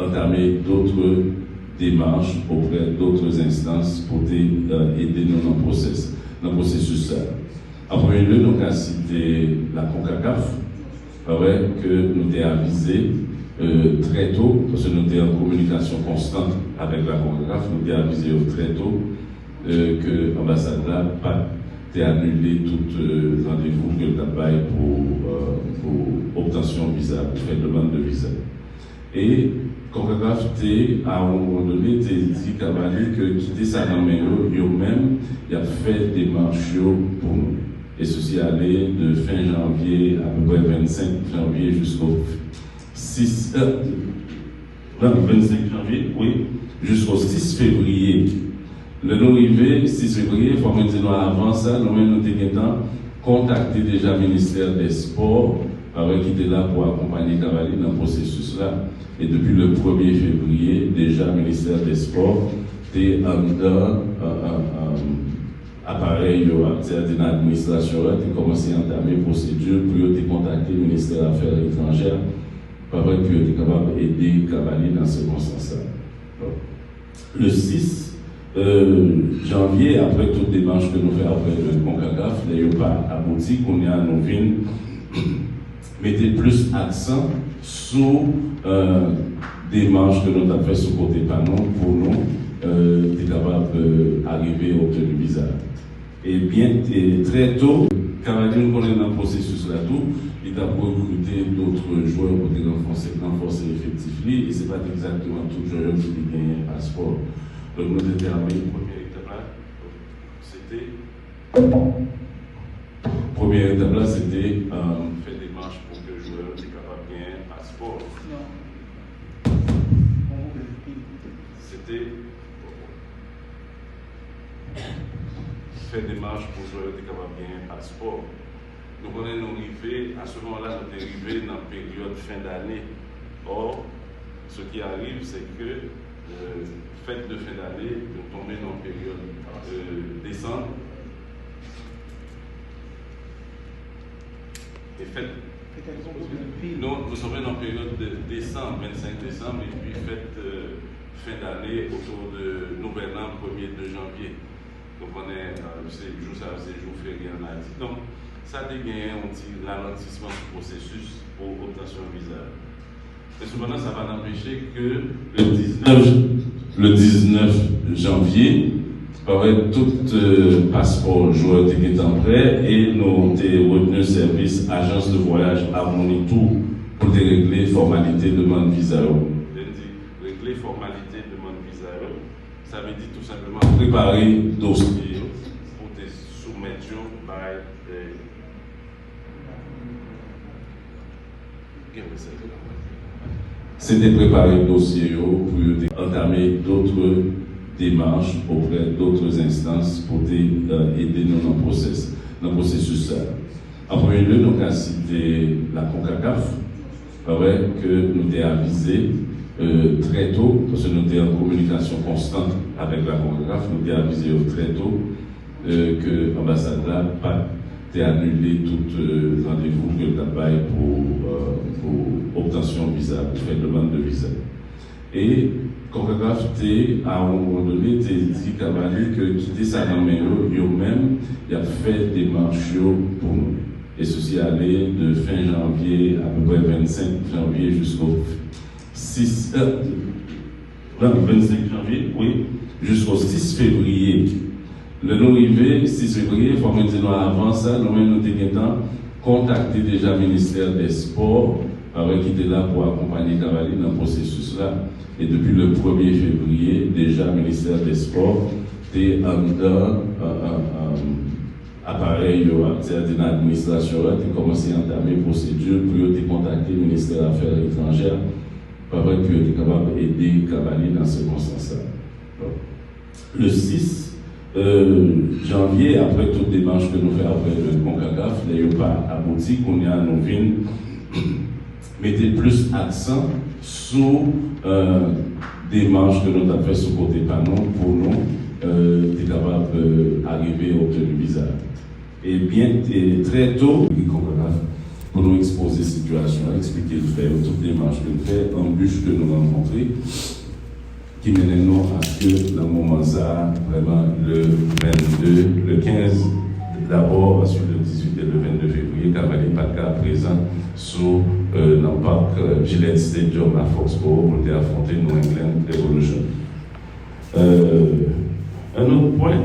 entamer d'autres démarches auprès d'autres instances pour aider nous dans le processus. En premier lieu, nous avons cité la CONCACAF, que nous avons avisé très tôt, parce que nous étions en communication constante avec la CONCACAF, nous avons avisé très tôt que l'ambassade n'a pas annulé tout rendez-vous que le travail pour obtention de visa, pour faire demande de visa. Et CONCACAF à un moment donné dit que quitter ça dans mes eux-mêmes, il a fait des marches pour nous. Et ceci allait de fin janvier, à peu près 25 janvier jusqu'au 25 janvier, oui, jusqu'au 6 février. Le nom arrivé, 6 février, il faut me dire avant ça, nous-mêmes nous avons contacté déjà le ministère des Sports, qui était là pour accompagner Cavalli dans le processus là. Et depuis le 1er février, déjà le ministère des Sports était en appareil, c'est-à-dire l'administration, a commencé à entamer une procédure pour contacter le ministère des Affaires étrangères, pour être capable d'aider Cavalli dans ce circonstance-là. Le 6 janvier, après toute démarche que nous faisons après le CONCACAF, n'ayons pas abouti, qu'on y a nos vignes, mettez plus accent sur démarche que nous avons fait sur côté panneau pour nous être capable d'arriver à obtenir le visa. Et bien très tôt, Cavalli nous connaît dans le processus là tout, il a recruté d'autres joueurs pour renforcer l'effectif et ce n'est pas exactement tout joueur qui gagne un passeport. Donc nous déterminons la première étape là, c'était faire des marches pour que le joueur soit capable de gagner un passeport. C'était faire des marches pour le joueur soit capable de gagner un passeport. Donc on est arrivé, à ce moment-là, nous sommes arrivés dans la période fin d'année. Or, ce qui arrive, c'est que fête de fin d'année, nous tombons dans la période décembre. Et nous sommes dans la période de décembre, 25 décembre, et puis fête fin d'année autour de Nouvel An, 1er de janvier. Donc on est, c'est jour férié en Haïti. Donc ça a gagné un petit ralentissement du processus pour obtention de visa. Mais cependant, ça va n'empêcher que le 19 janvier, tout passeport joueur était en prêt et nous avons retenu le service agence de voyage Harmonie Tour pour régler formalité de demande visa. Régler formalité de demande visa, ça veut dire tout simplement préparer dossier pour te soumettre par c'était préparer le dossier pour entamer d'autres démarches auprès d'autres instances pour aider nous dans le processus. En premier lieu, nous avons cité la CONCACAF, que nous avons avisé très tôt, parce que nous étions en communication constante avec la CONCACAF, nous avons avisé très tôt que l'ambassade n'a pas annulé tout rendez-vous que le travail pour obtention de visa, pour faire demande de visa. Et CONCACAF à un moment donné dit Cavalli que quitter ça dans mes eux-mêmes, il a fait des marches pour nous. Et ceci allait de fin janvier, à peu près 25 janvier jusqu'au 25 janvier, oui, jusqu'au 6 février. Le nom arrivé, 6 février, il faut me dire avant ça, nous-mêmes nous avons contacté déjà le ministère des Sports, qui était là pour accompagner Cavalli dans le processus là. Et depuis le 1er février, déjà le ministère des Sports était en appareil, c'est-à-dire l'administration a commencé à entamer une procédure pour contacter le ministère des Affaires étrangères pour être capable d'aider Cavalli dans ce circonstance-là. Le 6 janvier, après toute démarche que nous faisons après le CONCACAF, n'ayons pas abouti, qu'on y a nos vignes, mettez plus accent sur démarche que nous avons fait sur côté panneau pour nous être capable d'arriver à obtenir le visa. Et bien très tôt, pour nous exposer la situation, expliquer le fait, toutes les démarches que nous faisons, embûches que nous avons rencontrées, qui mènent nous à ce que, dans le moment ça, vraiment, le 22, le 15, d'abord, ensuite le 18 et le 22 février, Cavalli pas de cas présent sur le parc Gillette Stadium à Foxborough pour affronter New England Revolution. Un autre point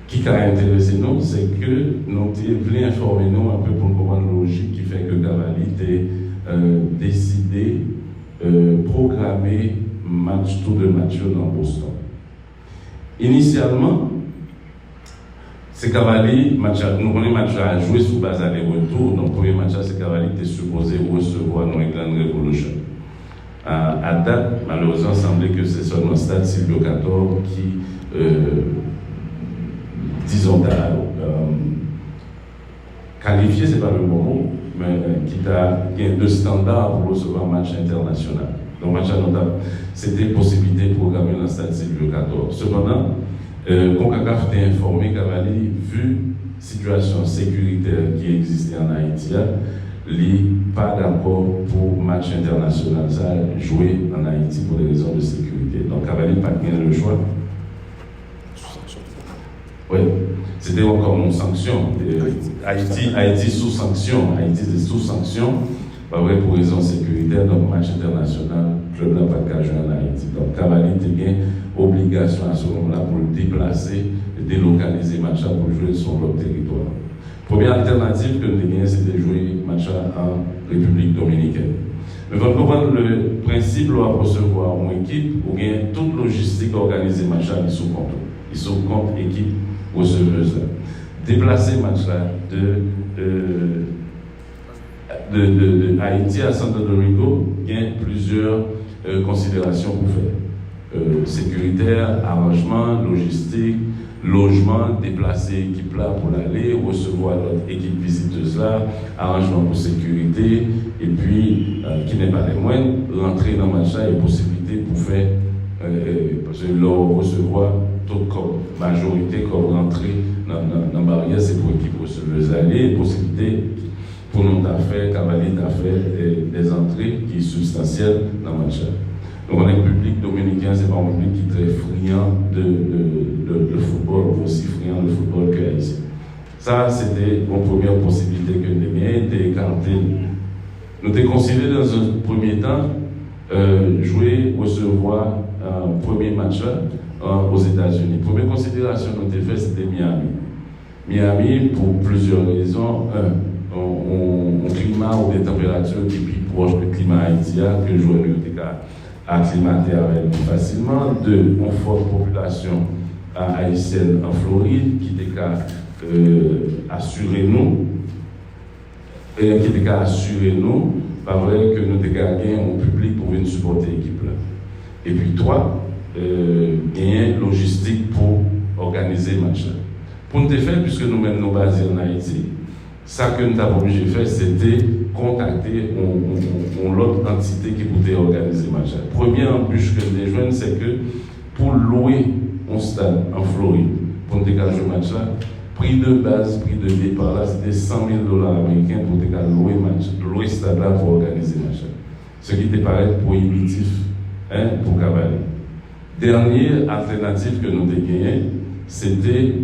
qui a intéressé nous, c'est que nous voulons informer nous un peu pour comprendre la logique qui fait que Cavalli a décidé de programmer tour de match dans Boston. Initialement, c'est Cavalli, nous avons match à jouer sous base aller-retour. Donc, le premier match, c'est Cavalli qui était supposé recevoir New England Revolution. À date, malheureusement, il semblait que c'est seulement Stade Silvio Cator qui, disons, qualifié, c'est pas le bon mot, mais qui a deux standards pour recevoir un match international. Donc, match notable, c'était possibilité de programmer dans le Stade Silvio Cator. Cependant, CONCACAF était informé Cavalli, vu la situation sécuritaire qui existait en Haïti, il pas d'accord pour match international, ça jouer en Haïti pour des raisons de sécurité. Donc Cavalli n'a pas bien le choix. Oui, c'était encore une sanction. Haïti sous sanction. Haïti est sous sanction, pas vrai pour raisons sécuritaires, donc match international, le club n'a pas de cas jouer en Haïti. Donc Cavalli était bien obligation à ce moment-là pour le déplacer et délocaliser le match pour jouer sur leur territoire. Première alternative que nous avons, c'était de jouer le match en République dominicaine. Mais vous comprenez le principe de recevoir une équipe ou bien toute logistique organisée match ils sont contre. Ils sont contre équipe receveuse. Déplacer le match de Haïti à Santo Domingo, il y a plusieurs considérations pour faire. Sécuritaire, arrangement, logistique, logement, déplacer l'équipe là pour l'aller, recevoir notre équipe visiteuse là, arrangement pour sécurité, et puis, qui n'est pas les moindres, rentrer dans le match là et possibilité pour faire, parce que leur recevoir toute comme majorité comme rentrer dans la barrière, c'est pour l'équipe receveuse aller, possibilité pour nous d'affaires, cavalier d'affaires, des entrées qui sont substantielles dans le match là. Donc, on est public dominicain, c'est pas un public qui est très friand de football, aussi friand de football que haïtien. Ça, c'était une première possibilité que nous avions. Nous avons considéré dans un premier temps jouer, recevoir un premier match aux États-Unis. Première considération que nous avons faite, c'était Miami. Miami, pour plusieurs raisons. Un climat ou des températures qui sont plus proches du climat haïtien que le joueur n'était acclimaté avec plus facilement. Deux, une forte population haïtienne en Floride qui était qu'à assurer nous, pas vrai que nous avons gagné un public pour venir supporter l'équipe là. Et puis trois, gagner logistique pour organiser le match là. Pour nous faire, puisque nous-mêmes nous basés en Haïti, ça que nous avons obligé de faire, c'était contacter l'autre entité qui pouvait organiser le match. La première embûche que nous avons, c'est que pour louer un stade en Floride, pour dégager le match là, prix de base, prix de départ là, c'était $100,000 américains pour louer le stade là pour organiser le match. Ce qui te paraît prohibitif pour Cavalli. Dernière alternative que nous avons gagnée, c'était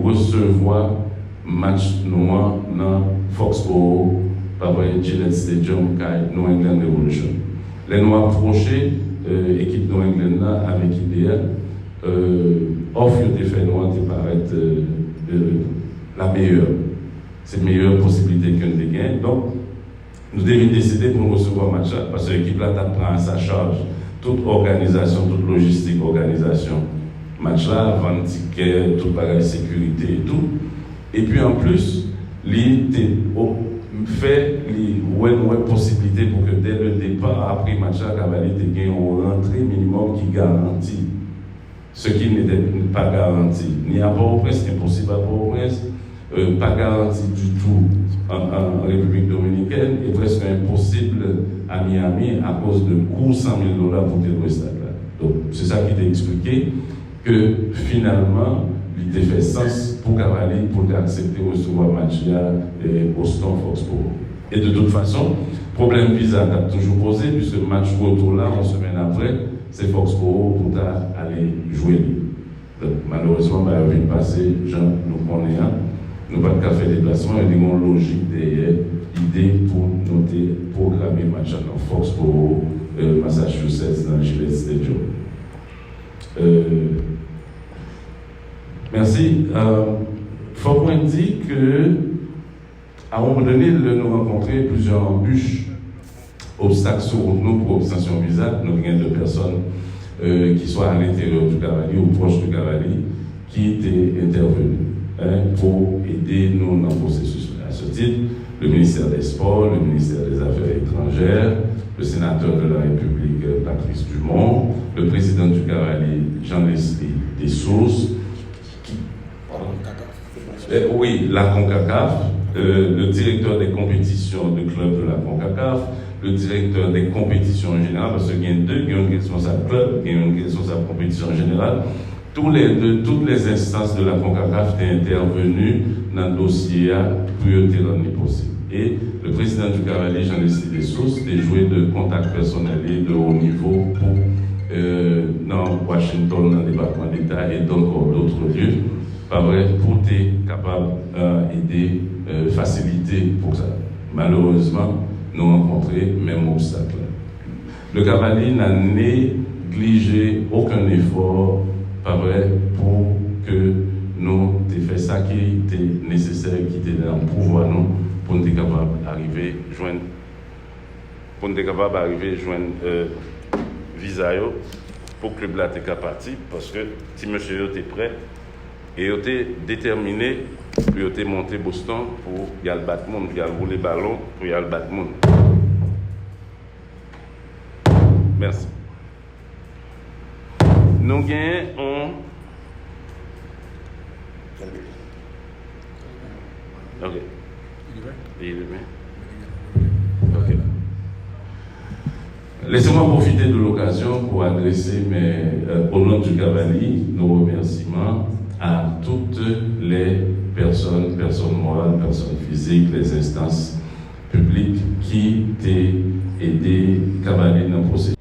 recevoir match noir dans Foxborough, par Gillette Stadium, New England Revolution. Les Noirs approchés, équipe New England avec IBL, offre des faits noirs qui paraissent la meilleure. C'est la meilleure possibilité que nous gagnons. Donc, nous devons décider pour recevoir le match parce que l'équipe là prend à sa charge toute organisation, toute logistique, organisation. Match là, vendre ticket, toute bagage sécurité et tout. Et puis en plus, il fait une possibilité pour que dès le départ, après le match, Cavalli ait une rentrée minimum qui garantit ce qui n'était pas garanti. Ni à Port-au-Prince, impossible à Port-au-Prince, pas garanti du tout en République dominicaine et presque impossible à Miami à cause de coût $100,000 pour tes stades là. Donc c'est ça qui t'a expliqué que finalement, il fait sens pour Cavalli pour accepter recevoir match Boston Foxborough. Et de toute façon, problème visa a toujours posé, puisque le match retour là, 11 semaines après, c'est Foxborough pour aller jouer. Donc, malheureusement, il vient de passer, Jean, nous connaissons, nous n'avons pas fait déplacement, il y a une logique derrière l'idée pour noter, programmer le match à Foxborough, Massachusetts, dans le Gillette Stadium. Merci. Faut qu'on dise que, à un moment donné, nous rencontrons plusieurs embûches, obstacles sur nous pour obtention visa. Nous avons deux personnes qui sont à l'intérieur du Cavalli ou proches du Cavalli qui étaient intervenues pour aider nous dans le processus. À ce titre, le ministère des Sports, le ministère des Affaires étrangères, le sénateur de la République Patrice Dumont, le président du Cavalli Jean-Leslie Dessources, oui, la CONCACAF, le directeur des compétitions du club de la CONCACAF, le directeur des compétitions en général, parce qu'il y a deux, il y a un responsable club, il y a un responsable compétition en général. Toutes les instances de la CONCACAF étaient intervenues dans le dossier pour le rendre possible. Et le président du Cavalli, Jean-Leslie Dessources, a joué de contact personnel et de haut niveau pour dans Washington, dans le département d'État et dans d'autres lieux, pas vrai, pour être capable d'aider, faciliter pour ça. Malheureusement, nous rencontrons même obstacle. Le Cavalli n'a négligé aucun effort, pas vrai, pour que nous fait ça qui était nécessaire, qui était dans le pouvoir nous, pour nous être capable d'arriver joindre, visa pour que le club là soit parti, parce que si monsieur était prêt et il était déterminé pour monter Boston pour y aller battre monde, pour y aller rouler ballon, pour y aller battre monde. Merci. Nous gagnons OK. Il est bien. OK. Laissez-moi profiter de l'occasion pour adresser au nom du Cavalli nos remerciements à toutes les personnes morales, personnes physiques, les instances publiques qui t'ont aidé Cavalli dans le processus.